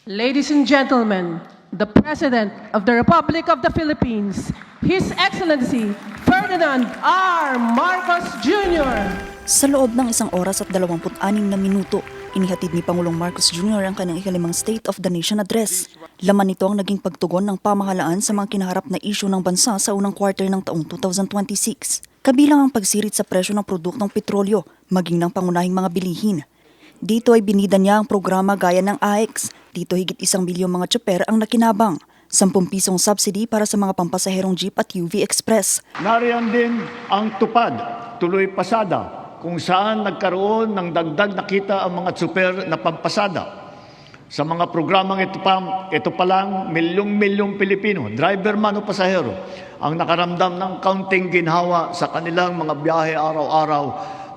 Ladies and gentlemen, the President of the Republic of the Philippines, His Excellency Ferdinand R. Marcos Jr. Sa loob ng 1 oras at 26 na minuto, inihatid ni Pangulong Marcos Jr. ang kanyang ikalimang State of the Nation Address. Laman nito ang naging pagtugon ng pamahalaan sa mga kinaharap na isyu ng bansa sa unang quarter ng taong 2026. Kabilang ang pagsirit sa presyo ng produktong petrolyo, maging ng pangunahing mga bilihin. Dito ay binida niya ang programa gaya ng AX. Dito higit 1 milyong mga tsoper ang nakinabang. 10 pisong subsidy para sa mga pampasaherong jeep at UV Express. Nariyan din ang tupad, tuloy pasada, kung saan nagkaroon ng dagdag na kita ang mga tsuper na pampasada. Sa mga programang ito pa lang, milyong-milyong Pilipino, driver man o pasahero, ang nakaramdam ng kaunting ginhawa sa kanilang mga biyahe araw-araw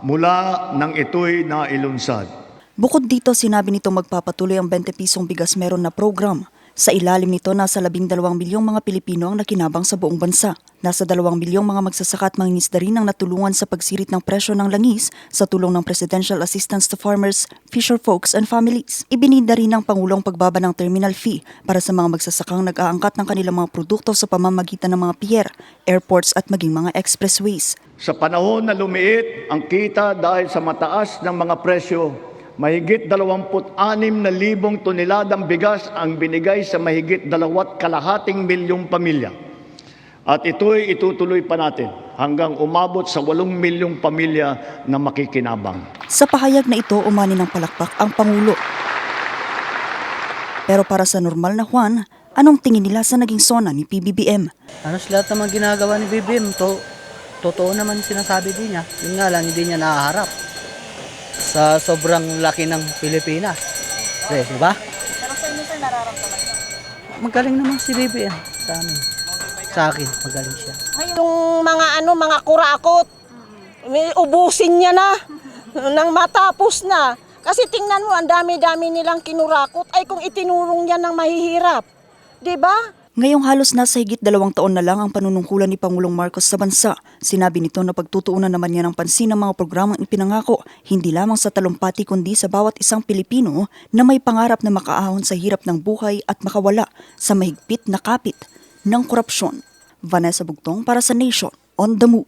mula nang ito'y nailunsad. Bukod dito, sinabi nito magpapatuloy ang 20 pisong bigas meron na program. Sa ilalim nito, nasa 12 milyong mga Pilipino ang nakinabang sa buong bansa. Nasa 2 milyong mga magsasaka at mangingisda rin ang natulungan sa pagsirit ng presyo ng langis sa tulong ng Presidential Assistance to Farmers, Fisherfolks and Families. Ibinida rin ng Pangulong pagbaba ng terminal fee para sa mga magsasakang nag-aangkat ng kanilang mga produkto sa pamamagitan ng mga pier, airports at maging mga expressways. Sa panahon na lumiit ang kita dahil sa mataas ng mga presyo, mahigit 26,000 toneladang bigas ang binigay sa mahigit 2.2 milyong pamilya. At ito'y itutuloy pa natin hanggang umabot sa 8 milyong pamilya na makikinabang. Sa pahayag na ito, umani ng palakpak ang Pangulo. Pero para sa normal na Juan, anong tingin nila sa naging sona ni PBBM? Lahat naman ginagawa ni BBM, totoo naman sinasabi din niya. Yun nga lang, hindi niya nahaharap sa sobrang laki ng Pilipinas. Di ba? Pero sa inyo, sir, nararamdaman niyo? Magaling naman si BBM sa amin. Sa akin, magaling siya. Yung mga kurakot, ubusin niya na nang matapos na. Kasi tingnan mo, ang dami-dami nilang kinurakot ay kung itinulong niya ng mahihirap. Di ba? Ngayong halos nasa higit 2 taon na lang ang panunungkulan ni Pangulong Marcos sa bansa, sinabi nito na pagtutuunan naman niya ng pansin ang mga programang ipinangako, hindi lamang sa talumpati kundi sa bawat isang Pilipino na may pangarap na makaahon sa hirap ng buhay at makawala sa mahigpit na kapit ng korupsyon. Vanessa Bugtong para sa Nation on the Move.